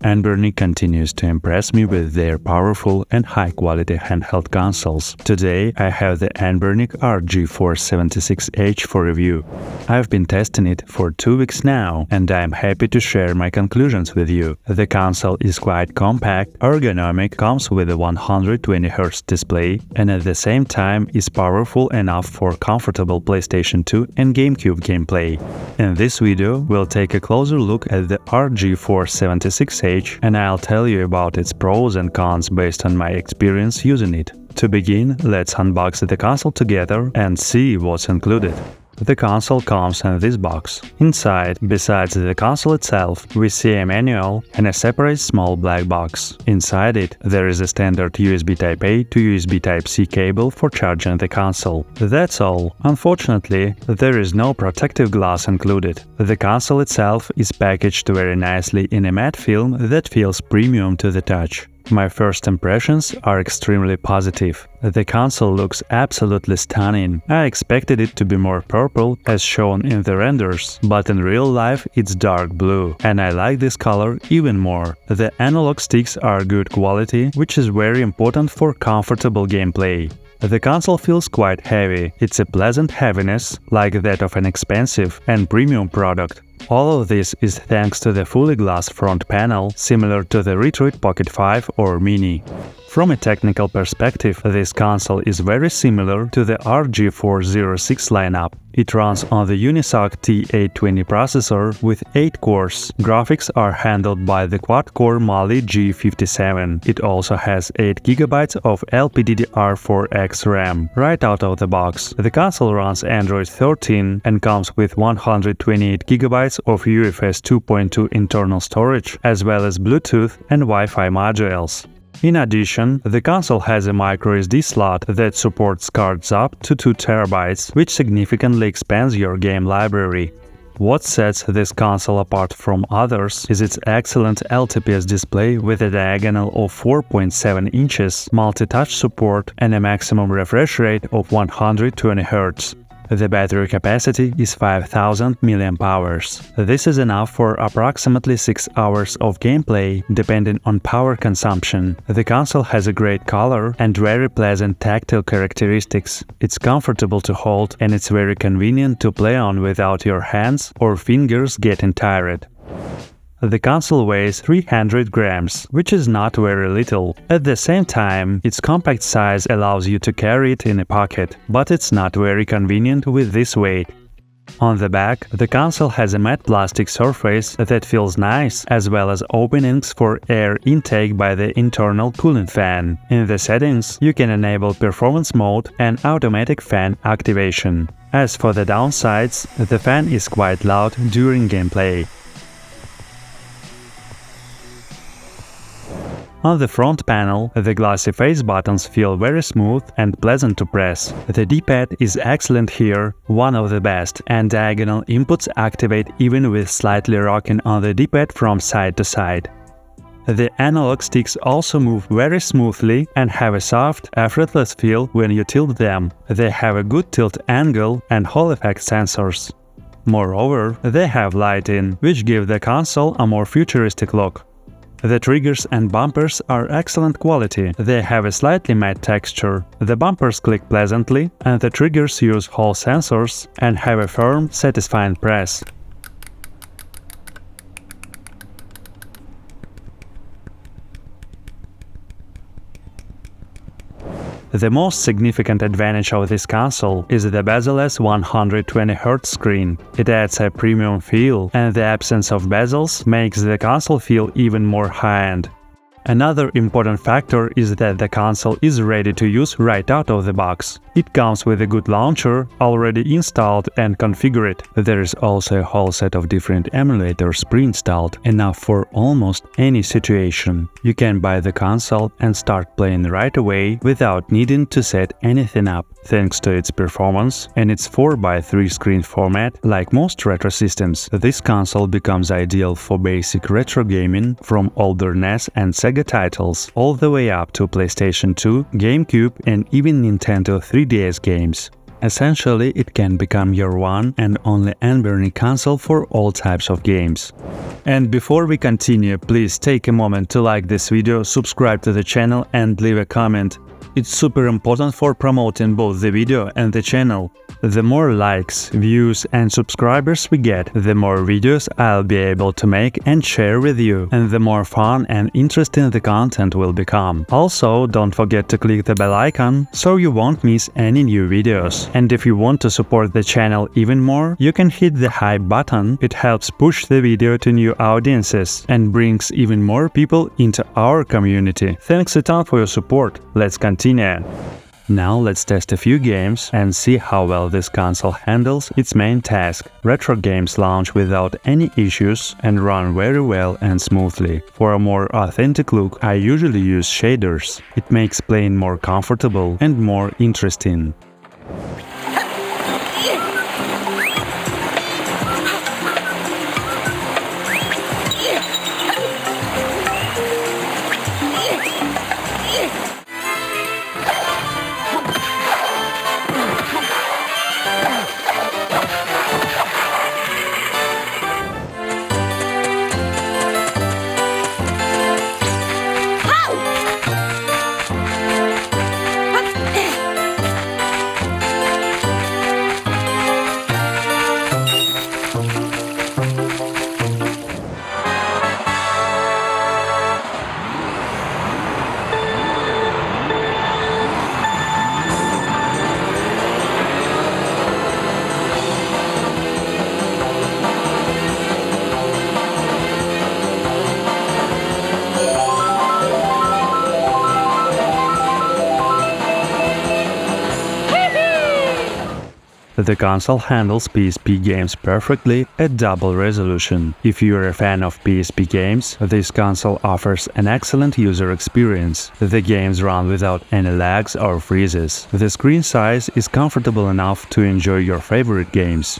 Anbernic continues to impress me with their powerful and high-quality handheld consoles. Today, I have the Anbernic RG 476H for review. I've been testing it for 2 weeks now, and I'm happy to share my conclusions with you. The console is quite compact, ergonomic, comes with a 120Hz display, and at the same time is powerful enough for comfortable PlayStation 2 and GameCube gameplay. In this video, we'll take a closer look at the RG 476H, and I'll tell you about its pros and cons based on my experience using it. To begin, let's unbox the console together and see what's included. The console comes in this box. Inside, besides the console itself, we see a manual and a separate small black box. Inside it, there is a standard USB Type-A to USB Type-C cable for charging the console. That's all. Unfortunately, there is no protective glass included. The console itself is packaged very nicely in a matte film that feels premium to the touch. My first impressions are extremely positive. The console looks absolutely stunning. I expected it to be more purple as shown in the renders, but in real life it's dark blue, and I like this color even more. The analog sticks are good quality, which is very important for comfortable gameplay. The console feels quite heavy. It's a pleasant heaviness, like that of an expensive and premium product. All of this is thanks to the fully glass front panel, similar to the Retroid Pocket 5 or Mini. From a technical perspective, this console is very similar to the RG406 lineup. It runs on the Unisoc T820 processor with 8 cores. Graphics are handled by the quad-core Mali G57. It also has 8 GB of LPDDR4X RAM. Right out of the box, the console runs Android 13 and comes with 128 GB of UFS 2.2 internal storage, as well as Bluetooth and Wi-Fi modules. In addition, the console has a microSD slot that supports cards up to 2 TB, which significantly expands your game library. What sets this console apart from others is its excellent LTPS display with a diagonal of 4.7 inches, multi-touch support, and a maximum refresh rate of 120 Hz. The battery capacity is 5000 mAh. This is enough for approximately 6 hours of gameplay, depending on power consumption. The console has a great color and very pleasant tactile characteristics. It's comfortable to hold and it's very convenient to play on without your hands or fingers getting tired. The console weighs 300 grams, which is not very little. At the same time, its compact size allows you to carry it in a pocket, but it's not very convenient with this weight. On the back, the console has a matte plastic surface that feels nice, as well as openings for air intake by the internal cooling fan. In the settings, you can enable performance mode and automatic fan activation. As for the downsides, the fan is quite loud during gameplay. On the front panel, the glossy face buttons feel very smooth and pleasant to press. The D-pad is excellent here, one of the best, and diagonal inputs activate even with slightly rocking on the D-pad from side to side. The analog sticks also move very smoothly and have a soft, effortless feel when you tilt them. They have a good tilt angle and Hall effect sensors. Moreover, they have lighting, which give the console a more futuristic look. The triggers and bumpers are excellent quality. They have a slightly matte texture. The bumpers click pleasantly, and the triggers use Hall sensors and have a firm, satisfying press. The most significant advantage of this console is the bezel-less 120Hz screen. It adds a premium feel, and the absence of bezels makes the console feel even more high-end. Another important factor is that the console is ready to use right out of the box. It comes with a good launcher already installed and configured. There is also a whole set of different emulators pre-installed, enough for almost any situation. You can buy the console and start playing right away without needing to set anything up. Thanks to its performance and its 4:3 screen format, like most retro systems, this console becomes ideal for basic retro gaming from older NES and Sega titles all the way up to PlayStation 2, GameCube and even Nintendo 3DS games. Essentially, it can become your one and only Anbernic console for all types of games. And before we continue, please take a moment to like this video, subscribe to the channel and leave a comment. It's super important for promoting both the video and the channel. The more likes, views and subscribers we get, the more videos I'll be able to make and share with you, and the more fun and interesting the content will become. Also, don't forget to click the bell icon so you won't miss any new videos. And if you want to support the channel even more, you can hit the hype button. It helps push the video to new audiences and brings even more people into our community. Thanks a ton for your support. Let's continue. Now let's test a few games and see how well this console handles its main task. Retro games launch without any issues and run very well and smoothly. For a more authentic look, I usually use shaders. It makes playing more comfortable and more interesting. The console handles PSP games perfectly at double resolution. If you're a fan of PSP games, this console offers an excellent user experience. The games run without any lags or freezes. The screen size is comfortable enough to enjoy your favorite games.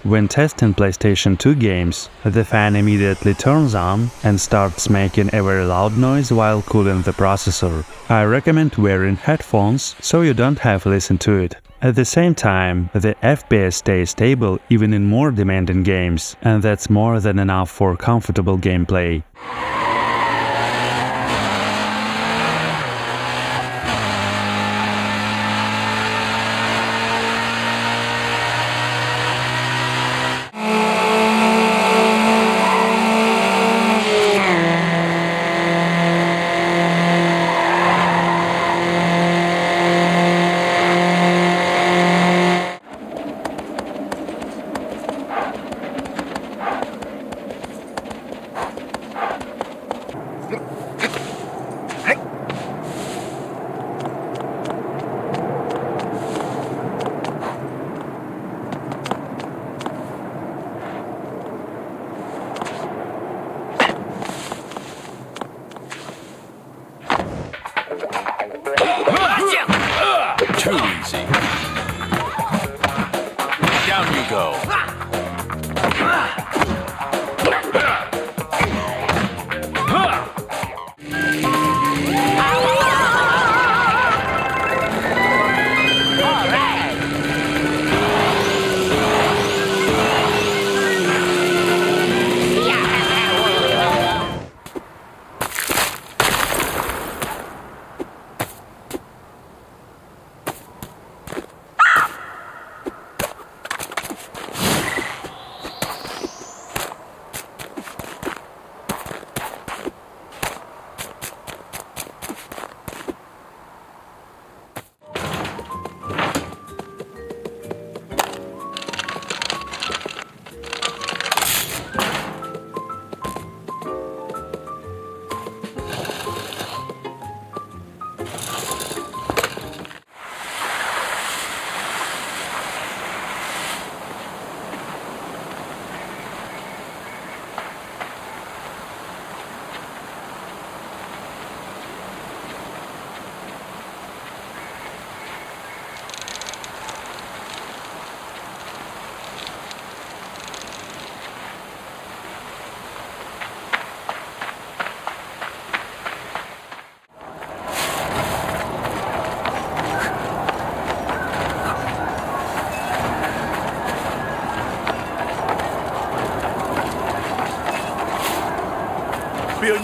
When testing PlayStation 2 games, the fan immediately turns on and starts making a very loud noise while cooling the processor. I recommend wearing headphones so you don't have to listen to it. At the same time, the FPS stays stable even in more demanding games, and that's more than enough for comfortable gameplay. Too easy. Down you go.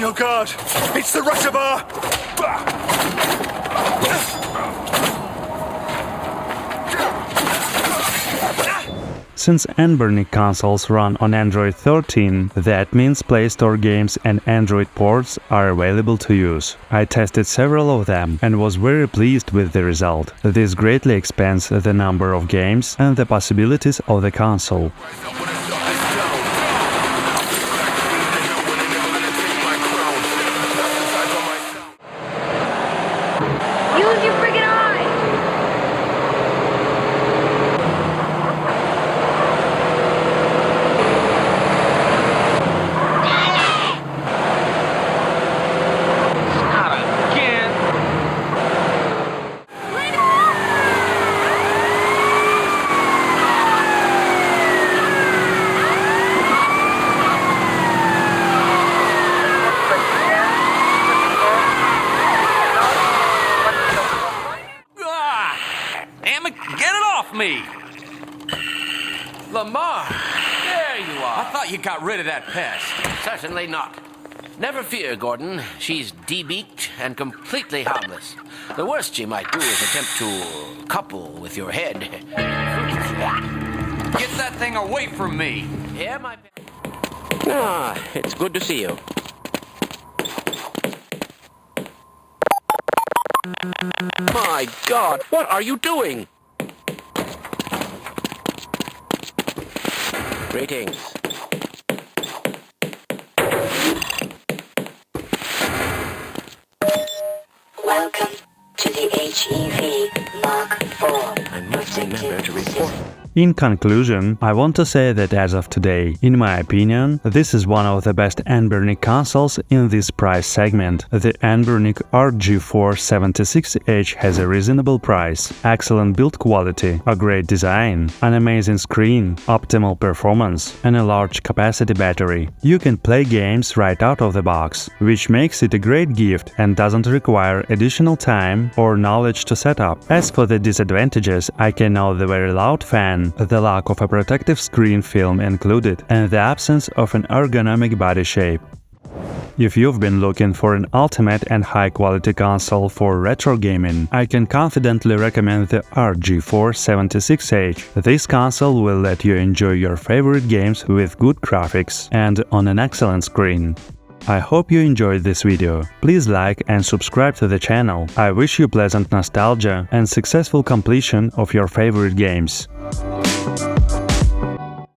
your guard! It's the reservoir! Since Anbernic consoles run on Android 13, that means Play Store games and Android ports are available to use. I tested several of them and was very pleased with the result. This greatly expands the number of games and the possibilities of the console. Use your friggin' eyes! Not again. Damn it, get it off me! Lamar, there you are. I thought you got rid of that pest. Certainly not. Never fear, Gordon. She's debeaked and completely harmless. The worst she might do is attempt to couple with your head. Get that thing away from me! Here, my pet. Ah, it's good to see you. My God, what are you doing? Greetings. Welcome to the HEV Mark IV. I must remember to report. In conclusion, I want to say that as of today, in my opinion, this is one of the best Anbernic consoles in this price segment. The Anbernic RG 476H has a reasonable price, excellent build quality, a great design, an amazing screen, optimal performance, and a large capacity battery. You can play games right out of the box, which makes it a great gift and doesn't require additional time or knowledge to set up. As for the disadvantages, I can note the very loud fan, the lack of a protective screen film included, and the absence of an ergonomic body shape. If you've been looking for an ultimate and high-quality console for retro gaming, I can confidently recommend the RG476H. This console will let you enjoy your favorite games with good graphics and on an excellent screen. I hope you enjoyed this video. Please like and subscribe to the channel. I wish you pleasant nostalgia and successful completion of your favorite games.